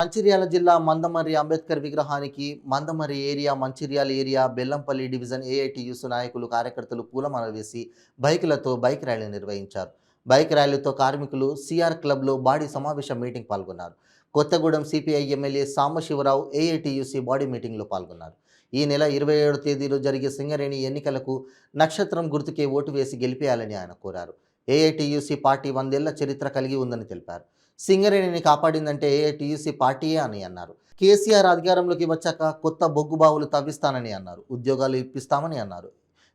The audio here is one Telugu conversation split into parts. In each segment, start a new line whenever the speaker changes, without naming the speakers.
మంచిర్యాల జిల్లా మందమర్రి అంబేద్కర్ విగ్రహానికి Mandamarri area, Mancherial area, Bellampalli division AITUC నాయకులు, కార్యకర్తలు పూలమాలలు వేసి బైకులతో బైక్ ర్యాలీ నిర్వహించారు. బైక్ ర్యాలీతో కార్మికులు సిఆర్ క్లబ్లో బాడీ సమావేశ మీటింగ్ పాల్గొన్నారు. Kothagudem CPI MLA Sambasivarao AITUC body మీటింగ్లో పాల్గొన్నారు. ఈ నెల 27వ తేదీలో జరిగే సింగరేణి ఎన్నికలకు నక్షత్రం గుర్తుకే ఓటు వేసి గెలిపేయాలని ఆయన కోరారు. ఏఐటియుసి పార్టీ 100 ఏళ్ల చరిత్ర కలిగి ఉందని తెలిపారు. సింగరేణిని కాపాడిందంటే ఏఐటియుసి పార్టీయే అని అన్నారు. కేసీఆర్ అధికారంలోకి వచ్చాక కొత్త బొగ్గుబావులు తవ్విస్తానని అన్నారు. ఉద్యోగాలు ఇప్పిస్తామని అన్నారు.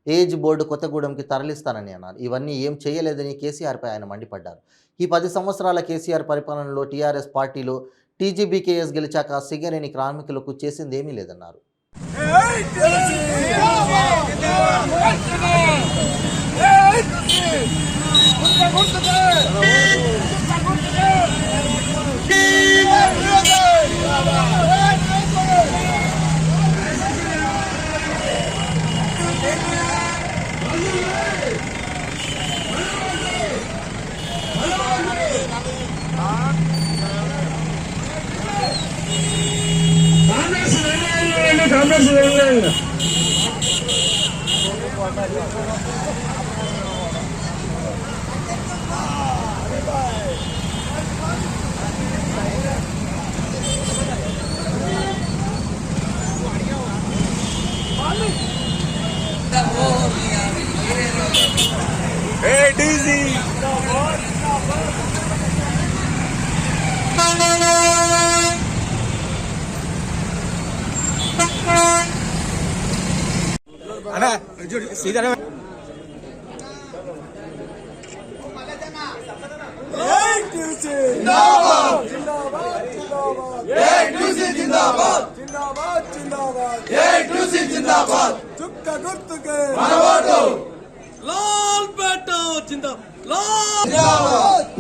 ఏజ్ బోర్డు కొత్తగూడెంకి తరలిస్తానని అన్నారు. ఇవన్నీ ఏం చేయలేదని కేసీఆర్పై ఆయన మండిపడ్డారు. ఈ 10 సంవత్సరాల కేసీఆర్ పరిపాలనలో టీఆర్ఎస్ పార్టీలో టీజీబీకేఎస్ గెలిచాక సింగరేణి కార్మికులకు చేసిందేమీ లేదన్నారు.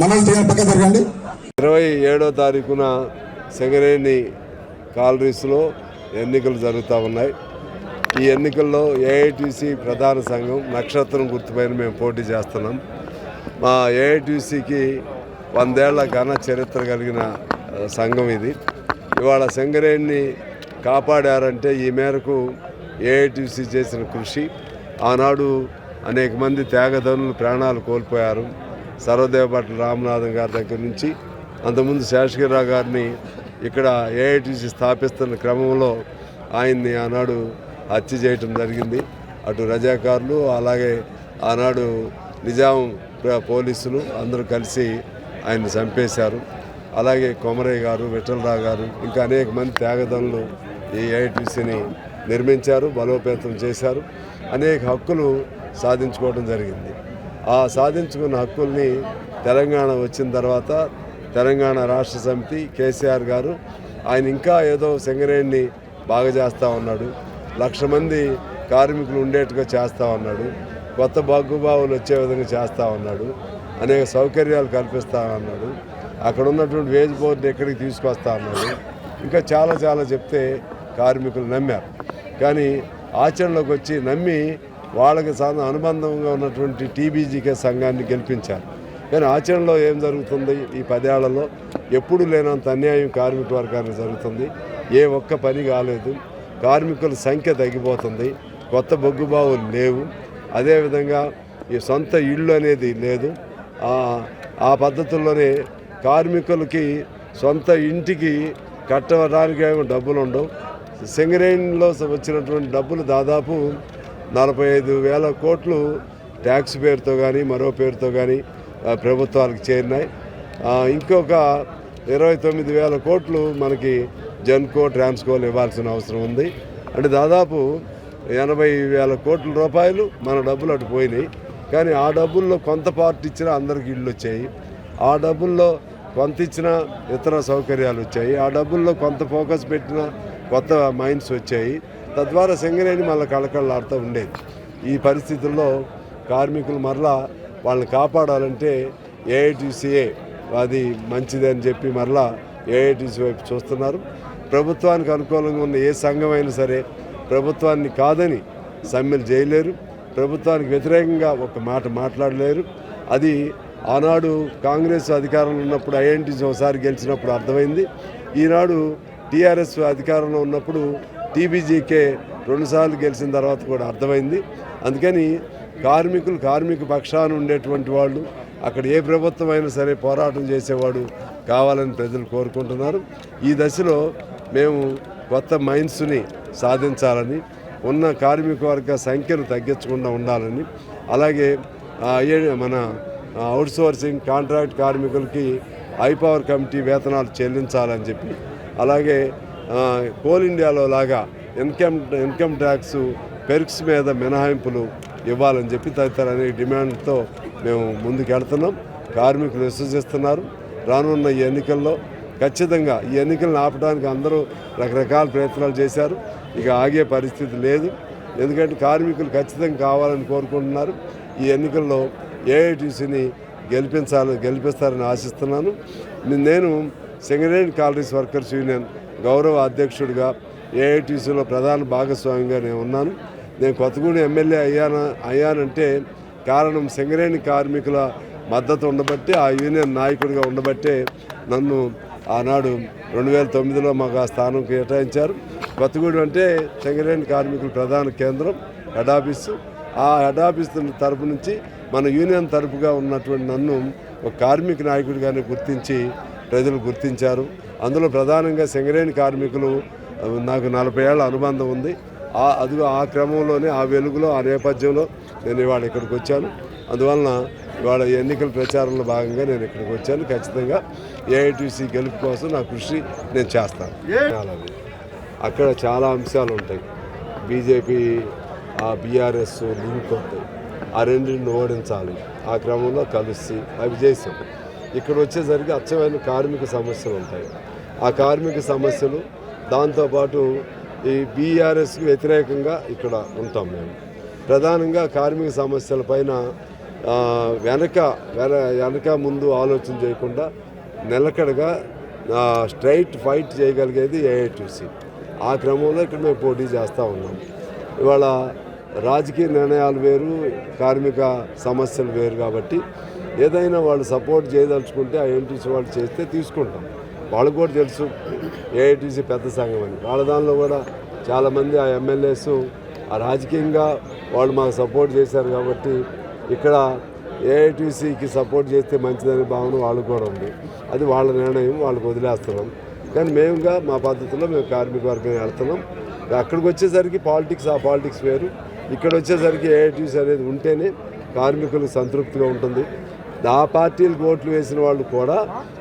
మనం
27వ తారీఖున సింగరేణి కాలరీస్లో ఎన్నికలు జరుగుతూ ఉన్నాయి. ఈ ఎన్నికల్లో ఏఐటీసీ ప్రధాన సంఘం నక్షత్రం గుర్తుపైన మేము పోటీ చేస్తున్నాం. మా ఏఐటీసీకి 100 ఏళ్ల ఘన చరిత్ర కలిగిన సంఘం ఇది. ఇవాళ సింగరేణిని కాపాడారంటే ఈ మేరకు ఏఐటీసీ చేసిన కృషి. ఆనాడు అనేక మంది త్యాగధనులు ప్రాణాలు కోల్పోయారు. సర్వదేవపట్ల రామనాథన్ గారి దగ్గర నుంచి అంతకుముందు శేషగిరిరావు గారిని ఇక్కడ ఏఐటీసీ స్థాపిస్తున్న క్రమంలో ఆయన్ని ఆనాడు హత్య చేయటం జరిగింది. అటు రజాకారులు, అలాగే ఆనాడు నిజాం పోలీసులు అందరూ కలిసి ఆయన్ని చంపేశారు. అలాగే కొమరయ్య గారు, విఠలరావు గారు, ఇంకా అనేక మంది త్యాగదనులు ఈ ఏఐటీసీని నిర్మించారు, బలోపేతం చేశారు. అనేక హక్కులు సాధించుకోవడం జరిగింది. ఆ సాధించుకున్న హక్కుల్ని తెలంగాణ వచ్చిన తర్వాత తెలంగాణ రాష్ట్ర సమితి కేసీఆర్ గారు ఆయన ఇంకా ఏదో సింగరేణిని బాగా చేస్తూ ఉన్నాడు. 1,00,000 మంది కార్మికులు ఉండేట్టుగా చేస్తూ ఉన్నాడు. కొత్త బొగ్గుబావులు వచ్చే విధంగా చేస్తూ ఉన్నాడు. అనేక సౌకర్యాలు కల్పిస్తూ ఉన్నాడు. అక్కడ ఉన్నటువంటి వేజ్ బోర్డు ఎక్కడికి తీసుకొస్తా ఉన్నాడు. ఇంకా చాలా చాలా చెప్తే కార్మికులు నమ్మారు. కానీ ఆచరణలోకి వచ్చి నమ్మి వాళ్ళకి అనుబంధంగా ఉన్నటువంటి టీబీజీకే సంఘాన్ని గెలిపించారు. కానీ ఆచరణలో ఏం జరుగుతుంది? ఈ 10 ఏళ్లలో ఎప్పుడు లేనంత అన్యాయం కార్మిక వర్గానికి జరుగుతుంది. ఏ ఒక్క పని కాలేదు. కార్మికుల సంఖ్య తగ్గిపోతుంది. కొత్త బొగ్గుబావులు లేవు. అదేవిధంగా ఈ సొంత ఇళ్ళు అనేది లేదు. ఆ పద్ధతుల్లోనే కార్మికులకి సొంత ఇంటికి కట్టడానికి డబ్బులు ఉండవు. సింగరేణిలో వచ్చినటువంటి డబ్బులు దాదాపు 45,000 కోట్లు ట్యాక్స్ పేరుతో కానీ మరో పేరుతో కానీ ప్రభుత్వాలకు చేరినాయి. ఇంకొక 29,000 కోట్లు మనకి జెన్కో, ట్రాన్స్కోలు ఇవ్వాల్సిన అవసరం ఉంది. అంటే దాదాపు 80,000 కోట్ల రూపాయలు మన డబ్బులు అటు పోయినాయి. కానీ ఆ డబ్బుల్లో కొంత పార్టీ ఇచ్చినా అందరికి ఇళ్ళు వచ్చాయి. ఆ డబ్బుల్లో కొంత ఇచ్చిన ఇతర సౌకర్యాలు వచ్చాయి. ఆ డబ్బుల్లో కొంత ఫోకస్ పెట్టిన కొత్త మైన్స్ వచ్చాయి. తద్వారా సింగరేణి మళ్ళీ కళకళలాడుతూ ఉండేది. ఈ పరిస్థితుల్లో కార్మికులు మరలా వాళ్ళని కాపాడాలంటే ఏఐటీసీఏ అది మంచిది అని చెప్పి మరలా ఏఐటీసీ వైపు చూస్తున్నారు. ప్రభుత్వానికి అనుకూలంగా ఉన్న ఏ సంఘమైనా సరే ప్రభుత్వాన్ని కాదని సమ్మెలు చేయలేరు. ప్రభుత్వానికి వ్యతిరేకంగా ఒక మాట మాట్లాడలేరు. అది ఆనాడు కాంగ్రెస్ అధికారంలో ఉన్నప్పుడు ఐఎన్టీసీ ఒకసారి గెలిచినప్పుడు అర్థమైంది. ఈనాడు టీఆర్ఎస్ అధికారంలో ఉన్నప్పుడు టీబీజీకే 2 సార్లు గెలిచిన తర్వాత కూడా అర్థమైంది. అందుకని కార్మిక పక్షాన ఉండేటువంటి వాళ్ళు అక్కడ ఏ ప్రభుత్వం అయినా సరే పోరాటం చేసేవాడు కావాలని ప్రజలు కోరుకుంటున్నారు. ఈ దశలో మేము కొత్త మైండ్స్ని సాధించాలని, ఉన్న కార్మిక వర్గ సంఖ్యను తగ్గించకుండా ఉండాలని, అలాగే మన అవుట్సోర్సింగ్ కాంట్రాక్ట్ కార్మికులకి హై పవర్ కమిటీ వేతనాలు చెల్లించాలని చెప్పి, అలాగే కోల్ ఇండియాలో లాగా ఇన్కమ్ ట్యాక్స్ పెర్క్స్ మీద మినహాయింపులు ఇవ్వాలని చెప్పి తదితర అనేక డిమాండ్తో మేము ముందుకెళ్తున్నాం. కార్మికులు విశ్వసిస్తున్నారు. రానున్న ఈ ఎన్నికల్లో ఖచ్చితంగా ఈ ఎన్నికలను ఆపడానికి అందరూ రకరకాల ప్రయత్నాలు చేశారు. ఇక ఆగే పరిస్థితి లేదు. ఎందుకంటే కార్మికులు ఖచ్చితంగా కావాలని కోరుకుంటున్నారు. ఈ ఎన్నికల్లో ఏఐటీసీని గెలిపిస్తారని ఆశిస్తున్నాను. నేను సింగరేణి కాలనీస్ వర్కర్స్ యూనియన్ గౌరవ అధ్యక్షుడిగా ఏఐటీసీలో ప్రధాన భాగస్వామిగా నేను ఉన్నాను. నేను కొత్తగూడెం ఎమ్మెల్యే అయ్యానంటే కారణం సింగరేణి కార్మికుల మద్దతు ఉండబట్టి, ఆ యూనియన్ నాయకుడిగా ఉండబట్టే నన్ను ఆనాడు 2009లో మాకు ఆ స్థానం కేటాయించారు. కొత్తగూడెం అంటే సింగరేణి కార్మికుల ప్రధాన కేంద్రం, హెడ్ ఆఫీసు. ఆ హెడ్ ఆఫీస్ తరపు నుంచి మన యూనియన్ తరపుగా ఉన్నటువంటి నన్ను ఒక కార్మిక నాయకుడిగానే గుర్తించి ప్రజలు గుర్తించారు. అందులో ప్రధానంగా సింగరేణి కార్మికులు నాకు 40 ఏళ్ల అనుబంధం ఉంది. ఆ క్రమంలోనే, ఆ వెలుగులో, ఆ నేపథ్యంలో నేను ఇవాళ ఇక్కడికి వచ్చాను. అందువలన ఇవాళ ఎన్నికల ప్రచారంలో భాగంగా నేను ఇక్కడికి వచ్చాను. ఖచ్చితంగా ఏఐటీసీ గెలుపు కోసం నా కృషి నేను చేస్తాను. అక్కడ చాలా అంశాలు ఉంటాయి. బీజేపీ బీఆర్ఎస్ లింక్ అవుతాయి. ఆ రెండింటిని ఓడించాలి. ఆ క్రమంలో కలిసి అవి చేసాం. ఇక్కడ వచ్చేసరికి అచ్చమైన కార్మిక సమస్యలు ఉంటాయి. ఆ కార్మిక సమస్యలు, దాంతోపాటు ఈ బీఆర్ఎస్కి వ్యతిరేకంగా ఇక్కడ ఉంటాం. మేము ప్రధానంగా కార్మిక సమస్యల పైన వెనక ముందు ఆలోచన చేయకుండా నిలకడగా స్ట్రైట్ ఫైట్ చేయగలిగేది ఏఐటీసీ. ఆ క్రమంలో ఇక్కడ మేము పోటీ చేస్తూ ఉన్నాం. ఇవాళ రాజకీయ నిర్ణయాలు వేరు, కార్మిక సమస్యలు వేరు. కాబట్టి ఏదైనా వాళ్ళు సపోర్ట్ చేయదలుచుకుంటే ఆ ఏఐటీసీ వాళ్ళు చేస్తే తీసుకుంటాం. వాళ్ళకు కూడా తెలుసు ఏఐటీసీ పెద్ద సంఘం అని. వాళ్ళ దానిలో కూడా చాలామంది ఆ ఎమ్మెల్యేస్ రాజకీయంగా వాళ్ళు మాకు సపోర్ట్ చేశారు. కాబట్టి ఇక్కడ ఏఐటీసీకి సపోర్ట్ చేస్తే మంచిదనే భావన వాళ్ళకు కూడా ఉంది. అది వాళ్ళ నిర్ణయం, వాళ్ళకు వదిలేస్తున్నాం. కానీ మేముగా మా పద్ధతిలో మేము కార్మిక వర్గం వెళ్తున్నాం. అక్కడికి వచ్చేసరికి ఆ పాలిటిక్స్ వేరు. ఇక్కడ వచ్చేసరికి ఏఐటీసీ అనేది ఉంటేనే కార్మికులకు సంతృప్తిగా ఉంటుంది. ఆ పార్టీలకు ఓట్లు వేసిన వాళ్ళు కూడా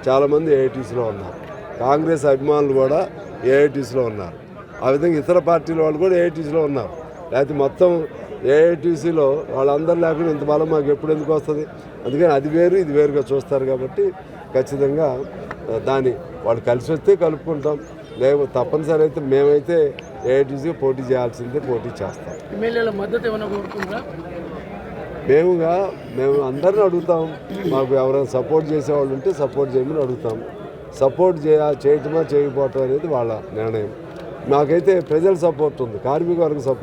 చాలామంది ఏఐటీసీలో ఉన్నారు. కాంగ్రెస్ అభిమానులు కూడా ఏఐటీసీలో ఉన్నారు. ఆ విధంగా ఇతర పార్టీల వాళ్ళు కూడా ఏఐటీసీలో ఉన్నారు. లేకపోతే మొత్తం ఏఐటీసీలో వాళ్ళందరూ లేకుండా ఇంత బలం మాకు ఎప్పుడు ఎందుకు వస్తుంది? అందుకని అది వేరు, ఇది వేరుగా చూస్తారు. కాబట్టి ఖచ్చితంగా దాన్ని వాళ్ళు కలిసి వస్తే కలుపుకుంటాం. లేకపోతే తప్పనిసరి అయితే మేమైతే ఏఐటీసీ పోటీ చేయాల్సిందే, పోటీ చేస్తాం.
ఎమ్మెల్యేల మద్దతు ఏమైనా కోరుకుంటారా?
మేము అందరిని అడుగుతాం. మాకు ఎవరైనా సపోర్ట్ చేసేవాళ్ళు ఉంటే సపోర్ట్ చేయమని అడుగుతాం. సపోర్ట్ చేయటమా చేయకపోవటం అనేది వాళ్ళ నిర్ణయం. మాకైతే ప్రజల సపోర్ట్ ఉంది, కార్మిక వర్గ సపోర్ట్